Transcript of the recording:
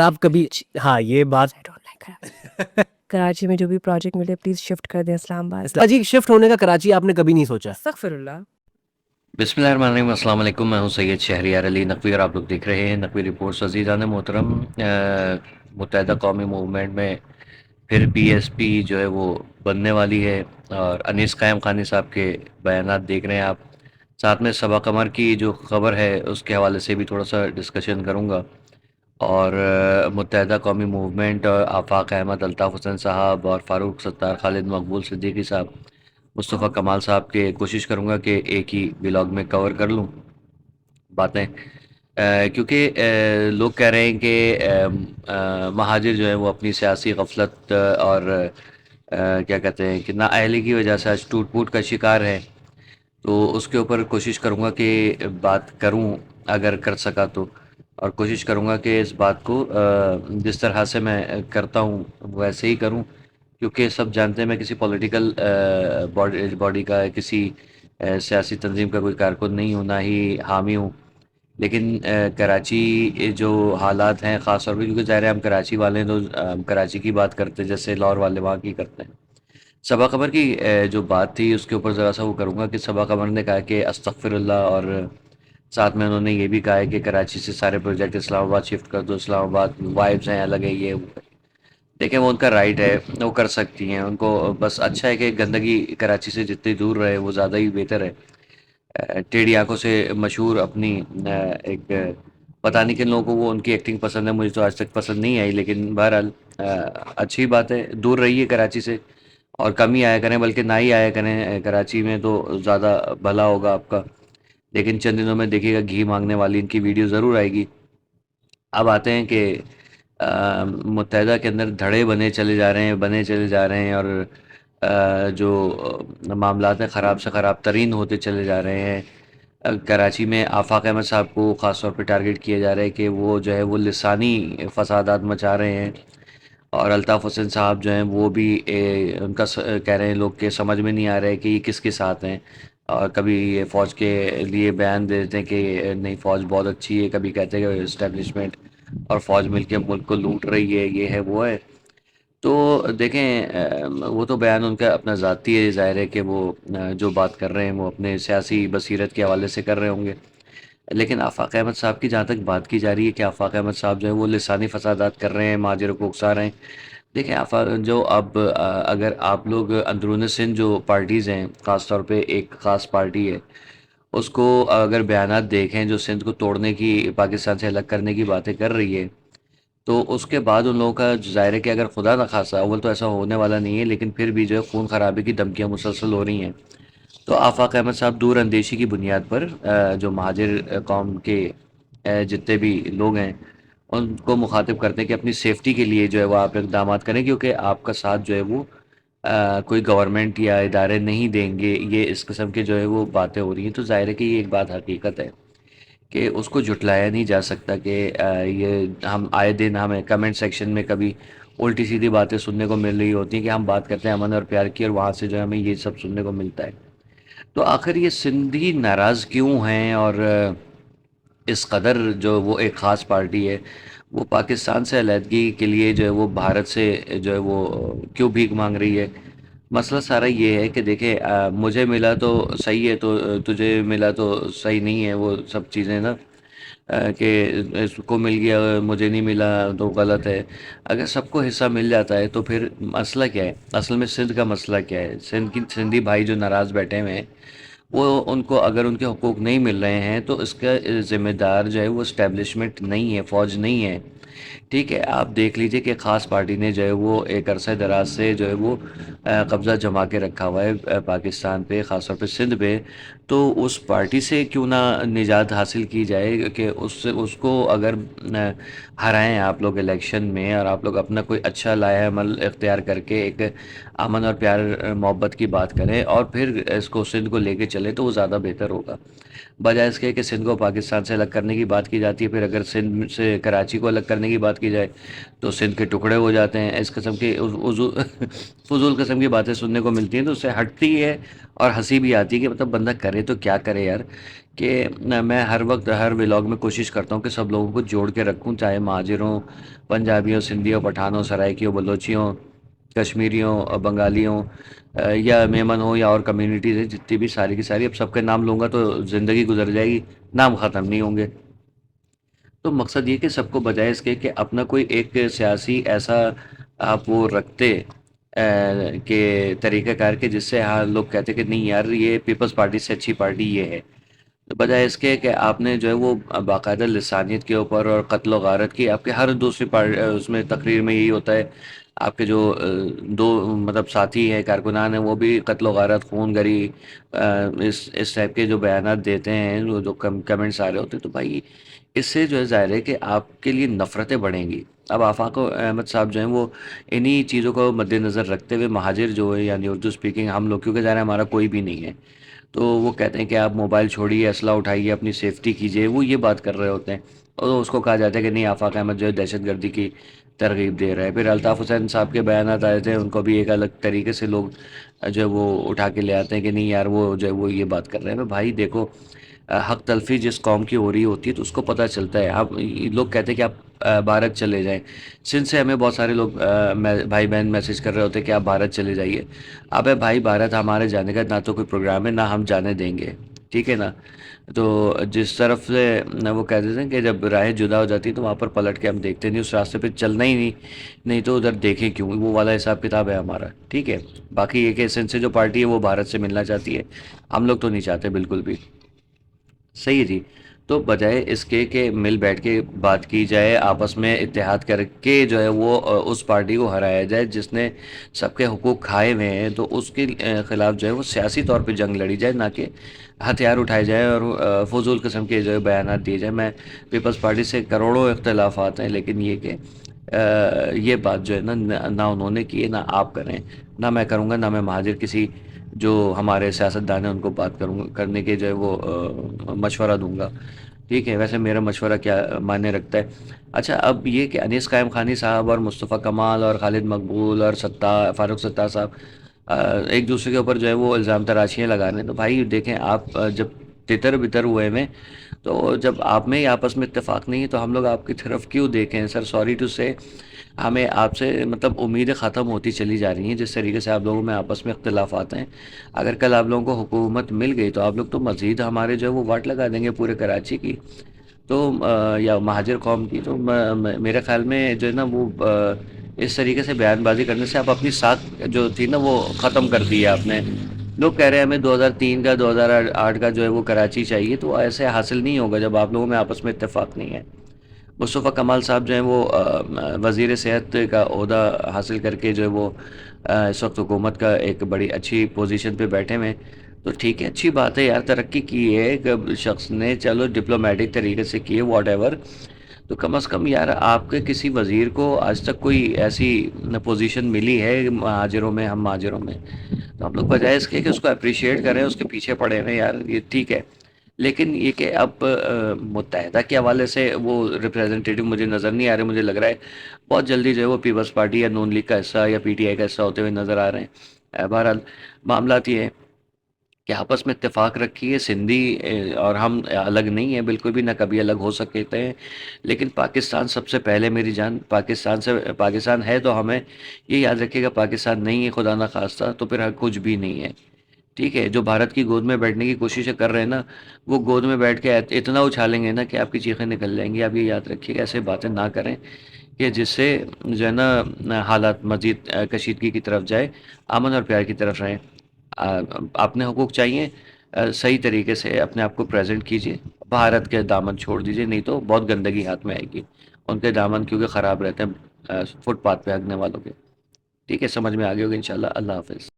آپ کبھی ہاں یہ بات کراچی میں جو بھی پروجیکٹ ملے پلیز شفٹ کر دیں اسلام آباد. جی شفٹ ہونے کا کراچی آپ نے کبھی نہیں سوچا؟ استغفر اللہ. بسم اللہ الرحمن الرحیم. السلام علیکم. میں ہوں سید شہریار علی نقوی اور آپ لوگ دیکھ رہے ہیں نقوی رپورٹس. عزیزان محترم، متحدہ قومی موومنٹ میں پھر پی ایس پی جو ہے وہ بننے والی ہے، اور انیس قائم خانی صاحب کے بیانات دیکھ رہے ہیں آپ. ساتھ میں صبا قمر کی جو خبر ہے اس کے حوالے سے بھی تھوڑا سا ڈسکشن کروں گا، اور متحدہ قومی موومنٹ اور آفاق احمد، الطاف حسین صاحب اور فاروق ستار، خالد مقبول صدیقی صاحب، مصطفیٰ کمال صاحب کے کوشش کروں گا کہ ایک ہی ولاگ میں کور کر لوں باتیں، کیونکہ لوگ کہہ رہے ہیں کہ مہاجر جو ہے وہ اپنی سیاسی غفلت اور کیا کہتے ہیں کہ نااہلی کی وجہ سے آج ٹوٹ پھوٹ کا شکار ہے. تو اس کے اوپر کوشش کروں گا کہ بات کروں اگر کر سکا تو، اور کوشش کروں گا کہ اس بات کو جس طرح سے میں کرتا ہوں ویسے ہی کروں، کیونکہ سب جانتے ہیں میں کسی پولیٹیکل باڈی کا، کسی سیاسی تنظیم کا کوئی کارکن نہیں ہوں، نہ ہی حامی ہوں. لیکن کراچی جو حالات ہیں، خاص طور پہ کیونکہ ظاہر ہے ہم کراچی والے ہیں تو ہم کراچی کی بات کرتے ہیں جیسے لاہور والے وہاں کی کرتے ہیں. صبا قمر کی جو بات تھی اس کے اوپر ذرا سا وہ کروں گا کہ صبا قمر نے کہا کہ استغفر اللہ، اور ساتھ میں انہوں نے یہ بھی کہا ہے کہ کراچی سے سارے پروجیکٹ اسلام آباد شفٹ کر دو، اسلام آباد وائبز ہیں الگ ہے یہ وہ. دیکھیں وہ ان کا رائٹ ہے، وہ کر سکتی ہیں، ان کو بس اچھا ہے کہ گندگی کراچی سے جتنی دور رہے وہ زیادہ ہی بہتر ہے. ٹیڑھی آنکھوں سے مشہور اپنی ایک پتہ نہیں کن لوگوں کو وہ ان کی ایکٹنگ پسند ہے، مجھے تو آج تک پسند نہیں آئی، لیکن بہرحال اچھی بات ہے. دور رہیے کراچی سے اور کم ہی آیا کریں، بلکہ نہ ہی آیا کریں کراچی میں تو زیادہ بھلا ہوگا آپ کا. لیکن چند دنوں میں دیکھیے گا گھی مانگنے والی ان کی ویڈیو ضرور آئے گی. اب آتے ہیں کہ متحدہ کے اندر دھڑے بنے چلے جا رہے ہیں، بنے چلے جا رہے ہیں، اور جو معاملات ہیں خراب سے خراب ترین ہوتے چلے جا رہے ہیں. کراچی میں آفاق احمد صاحب کو خاص طور پہ ٹارگٹ کیا جا رہا ہے کہ وہ جو ہے وہ لسانی فسادات مچا رہے ہیں، اور الطاف حسین صاحب جو ہیں وہ بھی ان کا کہہ رہے ہیں لوگ کہ سمجھ میں نہیں آ رہا ہے کہ یہ کس کے ساتھ ہیں. اور کبھی یہ فوج کے لیے بیان دے دیتے ہیں کہ نہیں فوج بہت اچھی ہے، کبھی کہتے ہیں کہ اسٹیبلشمنٹ اور فوج مل کے ملک کو لوٹ رہی ہے، یہ ہے وہ ہے. تو دیکھیں وہ تو بیان ان کا اپنا ذاتی ہے، ظاہر ہے کہ وہ جو بات کر رہے ہیں وہ اپنے سیاسی بصیرت کے حوالے سے کر رہے ہوں گے. لیکن آفاق احمد صاحب کی جہاں تک بات کی جا رہی ہے کہ آفاق احمد صاحب جو ہے وہ لسانی فسادات کر رہے ہیں، مہاجروں کو اکسا رہے ہیں. دیکھیں آفاق جو اب اگر آپ لوگ اندرون سندھ جو پارٹیز ہیں، خاص طور پہ ایک خاص پارٹی ہے، اس کو اگر بیانات دیکھیں جو سندھ کو توڑنے کی، پاکستان سے الگ کرنے کی باتیں کر رہی ہے، تو اس کے بعد ان لوگوں کا ظاہر ہے کہ اگر خدا نخواستہ، اول تو ایسا ہونے والا نہیں ہے، لیکن پھر بھی جو ہے خون خرابے کی دھمکیاں مسلسل ہو رہی ہیں. تو آفاق احمد صاحب دور اندیشی کی بنیاد پر جو مہاجر قوم کے جتنے بھی لوگ ہیں ان کو مخاطب کرتے ہیں کہ اپنی سیفٹی کے لیے جو ہے وہ آپ اقدامات کریں، کیونکہ آپ کا ساتھ جو ہے وہ کوئی گورنمنٹ یا ادارے نہیں دیں گے. یہ اس قسم کے جو ہے وہ باتیں ہو رہی ہیں. تو ظاہر ہے کہ یہ ایک بات حقیقت ہے کہ اس کو جھٹلایا نہیں جا سکتا کہ یہ ہم آئے دن ہمیں کمنٹ سیکشن میں کبھی الٹی سیدھی باتیں سننے کو مل رہی ہوتی ہیں کہ ہم بات کرتے ہیں امن اور پیار کی، اور وہاں سے جو ہے ہمیں یہ سب سننے کو ملتا ہے. تو آخر یہ سندھی ناراض کیوں ہیں، اور اس قدر جو وہ ایک خاص پارٹی ہے وہ پاکستان سے علیحدگی کے لیے جو ہے وہ بھارت سے جو ہے وہ کیوں بھیک مانگ رہی ہے؟ مسئلہ سارا یہ ہے کہ دیکھیں مجھے ملا تو صحیح ہے، تو تجھے ملا تو صحیح نہیں ہے، وہ سب چیزیں نا کہ اس کو مل گیا مجھے نہیں ملا تو غلط ہے. اگر سب کو حصہ مل جاتا ہے تو پھر مسئلہ کیا ہے؟ اصل میں سندھ کا مسئلہ کیا ہے؟ سندھی بھائی جو ناراض بیٹھے ہوئے ہیں، وہ ان کو اگر ان کے حقوق نہیں مل رہے ہیں تو اس کا ذمہ دار جو ہے وہ اسٹیبلشمنٹ نہیں ہے، فوج نہیں ہے. ٹھیک ہے، آپ دیکھ لیجئے کہ خاص پارٹی نے جو ہے وہ ایک عرصہ دراز سے جو ہے وہ قبضہ جما کے رکھا ہوا ہے پاکستان پہ، خاص طور پہ سندھ پہ. تو اس پارٹی سے کیوں نہ نجات حاصل کی جائے کہ اس کو اگر ہرائیں آپ لوگ الیکشن میں، اور آپ لوگ اپنا کوئی اچھا لائحہ عمل اختیار کر کے ایک امن اور پیار محبت کی بات کریں اور پھر اس کو سندھ کو لے کے چلیں تو وہ زیادہ بہتر ہوگا. بجائے اس کے کہ سندھ کو پاکستان سے الگ کرنے کی بات کی جاتی ہے، پھر اگر سندھ سے کراچی کو الگ کرنے کی بات بات کی جائے تو سندھ کے ٹکڑے ہو جاتے ہیں. اس قسم کی فضول قسم کی باتیں سننے کو ملتی ہیں تو اس سے ہٹتی ہے اور ہنسی بھی آتی ہے کہ مطلب بندہ کرے تو کیا کرے یار. کہ میں ہر وقت ہر ولاگ میں کوشش کرتا ہوں کہ سب لوگوں کو جوڑ کے رکھوں, چاہے مہاجروں, پنجابیوں, سندھیوں, پٹھانوں, سرائکیوں, بلوچیوں, کشمیریوں, بنگالیوں, یا میمن ہو یا اور کمیونٹیز ہیں جتنی بھی ساری کی ساری. اب سب کے نام لوں گا تو زندگی گزر جائے گی, نام ختم نہیں ہوں گے. تو مقصد یہ کہ سب کو بجائے اس کے کہ اپنا کوئی ایک سیاسی ایسا آپ وہ رکھتے کہ طریقہ کار کے جس سے ہاں لوگ کہتے کہ نہیں یار یہ پیپلز پارٹی سے اچھی پارٹی یہ ہے, بجائے اس کے کہ آپ نے جو ہے وہ باقاعدہ لسانیت کے اوپر اور قتل و غارت کی. آپ کے ہر دوسری اس میں تقریر میں یہی ہوتا ہے, آپ کے جو دو مطلب ساتھی ہیں کارکنان ہیں وہ بھی قتل و غارت, خون گری, اس ٹائپ کے جو بیانات دیتے ہیں, جو کمنٹس آ رہے ہوتے ہیں, تو بھائی اس سے جو ہے ظاہر ہے کہ آپ کے لیے نفرتیں بڑھیں گی. اب آفاق احمد صاحب جو ہیں وہ انہی چیزوں کو مد نظر رکھتے ہوئے مہاجر جو ہے یعنی اردو اسپیکنگ ہم لوگ, کیونکہ ظاہر ہے ہمارا کوئی بھی نہیں ہے, تو وہ کہتے ہیں کہ آپ موبائل چھوڑیے, اسلحہ اٹھائیے, اپنی سیفٹی کیجیے, وہ یہ بات کر رہے ہوتے ہیں. اور اس کو کہا جاتا ہے کہ نہیں آفاق احمد جو ہے دہشت گردی کی ترغیب دے رہا ہے. پھر الطاف حسین صاحب کے بیانات آئے تھے, ان کو بھی ایک الگ طریقے سے لوگ جو ہے وہ اٹھا کے لے آتے ہیں کہ نہیں یار وہ جو ہے وہ یہ بات کر رہے ہیں. بھائی دیکھو حق تلفی جس قوم کی ہو رہی ہوتی ہے تو اس کو پتہ چلتا ہے. آپ لوگ کہتے ہیں کہ آپ بھارت چلے جائیں, سندھ سے ہمیں بہت سارے لوگ بھائی بہن میسج کر رہے ہوتے ہیں کہ آپ بھارت چلے جائیے. ابے بھائی بھارت ہمارے جانے کا نہ تو کوئی پروگرام ہے نہ ہم جانے دیں گے, ٹھیک ہے نا. تو جس طرف سے وہ کہتے تھے کہ جب راہیں جدا ہو جاتی تو وہاں پر پلٹ کے ہم دیکھتے نہیں, اس راستے پہ چلنا ہی نہیں تو ادھر دیکھیں کیوں, وہ والا حساب کتاب ہے ہمارا, ٹھیک ہے. باقی یہ کہ سندھ سے جو پارٹی ہے وہ بھارت سے ملنا چاہتی ہے, ہم لوگ تو نہیں چاہتے بالکل بھی. صحیح ہے جی. تو بجائے اس کے کہ مل بیٹھ کے بات کی جائے, آپس میں اتحاد کر کے جو ہے وہ اس پارٹی کو ہرایا جائے جس نے سب کے حقوق کھائے ہوئے ہیں, تو اس کے خلاف جو ہے وہ سیاسی طور پہ جنگ لڑی جائے, نہ کہ ہتھیار اٹھائے جائے اور فضول قسم کے جو ہے بیانات دیے جائیں. میں پیپلز پارٹی سے کروڑوں اختلافات ہیں, لیکن یہ کہ یہ بات جو ہے نہ انہوں نے کی ہے نہ آپ کریں, نہ میں کروں گا, نہ میں مہاجر کسی جو ہمارے سیاستدان ہیں ان کو بات کرنے کے جو ہے وہ مشورہ دوں گا, ٹھیک ہے. ویسے میرا مشورہ کیا معنی رکھتا ہے. اچھا اب یہ کہ انیس قائم خانی صاحب اور مصطفیٰ کمال اور خالد مقبول اور فاروق ستار صاحب ایک دوسرے کے اوپر جو ہے وہ الزام تراشیاں لگا رہے ہیں, تو بھائی دیکھیں آپ جب تتر بتر ہوئے میں تو جب آپ میں ہی آپس میں اتفاق نہیں ہے تو ہم لوگ آپ کی طرف کیوں دیکھیں. سر سوری ٹو سے ہمیں آپ سے مطلب امیدیں ختم ہوتی چلی جا رہی ہیں جس طریقے سے آپ لوگوں میں آپس میں اختلافات ہیں. اگر کل آپ لوگوں کو حکومت مل گئی تو آپ لوگ تو مزید ہمارے جو ہے وہ واٹ لگا دیں گے پورے کراچی کی تو یا مہاجر قوم کی. تو میرے خیال میں جو ہے نا وہ اس طریقے سے بیان بازی کرنے سے آپ اپنی ساکھ جو تھی نا وہ ختم کر دی ہے آپ نے. لوگ کہہ رہے ہیں ہمیں 2003 کا 2008 کا جو ہے وہ کراچی چاہیے, تو ایسے حاصل نہیں ہوگا جب آپ لوگوں میں آپس میں اتفاق نہیں ہے. مصطفیٰ کمال صاحب جو ہیں وہ وزیر صحت کا عہدہ حاصل کر کے جو ہے وہ اس وقت حکومت کا ایک بڑی اچھی پوزیشن پہ بیٹھے ہوئے, تو ٹھیک ہے اچھی بات ہے یار, ترقی کی ہے ایک شخص نے, چلو ڈپلومیٹک طریقے سے کی ہے واٹ ایور, تو کم از کم یار آپ کے کسی وزیر کو آج تک کوئی ایسی پوزیشن ملی ہے مہاجروں میں, ہم مہاجروں میں, تو ہم لوگ بجائے اس کے کہ اس کو اپریشیٹ کریں, اس کے پیچھے پڑے ہوئے یار یہ ٹھیک ہے. لیکن یہ کہ اب متحدہ کے حوالے سے وہ ریپریزنٹیٹیو مجھے نظر نہیں آ رہے, مجھے لگ رہا ہے بہت جلدی جو ہے وہ پیپلز پارٹی یا نون لیگ کا حصہ یا پی ٹی آئی کا حصہ ہوتے ہوئے نظر آ رہے ہیں. بہرحال معاملات یہ ہے کہ آپس میں اتفاق رکھیے, سندھی اور ہم الگ نہیں ہیں بالکل بھی, نہ کبھی الگ ہو سکتے ہیں, لیکن پاکستان سب سے پہلے میری جان. پاکستان ہے تو ہمیں یہ یاد رکھیے گا, پاکستان نہیں ہے خدا نہ خواستہ تو پھر کچھ بھی نہیں ہے, ٹھیک ہے. جو بھارت کی گود میں بیٹھنے کی کوششیں کر رہے ہیں نا, وہ گود میں بیٹھ کے اتنا اچھالیں گے نا کہ آپ کی چیخیں نکل جائیں گی. آپ یہ یاد رکھیے گا ایسے باتیں نہ کریں کہ جس سے جو ہے نا حالات مزید کشیدگی کی طرف جائے. امن اور پیار کی طرف رہیں. اپنے حقوق چاہیے, صحیح طریقے سے اپنے آپ کو پریزنٹ کیجیے, بھارت کے دامن چھوڑ دیجیے, نہیں تو بہت گندگی ہاتھ میں آئے گی. ان کے دامن کیونکہ خراب رہتے ہیں فٹ پاتھ پہ ہگنے والوں کے, ٹھیک ہے. سمجھ میں آگے ہوگی انشاءاللہ. اللہ حافظ.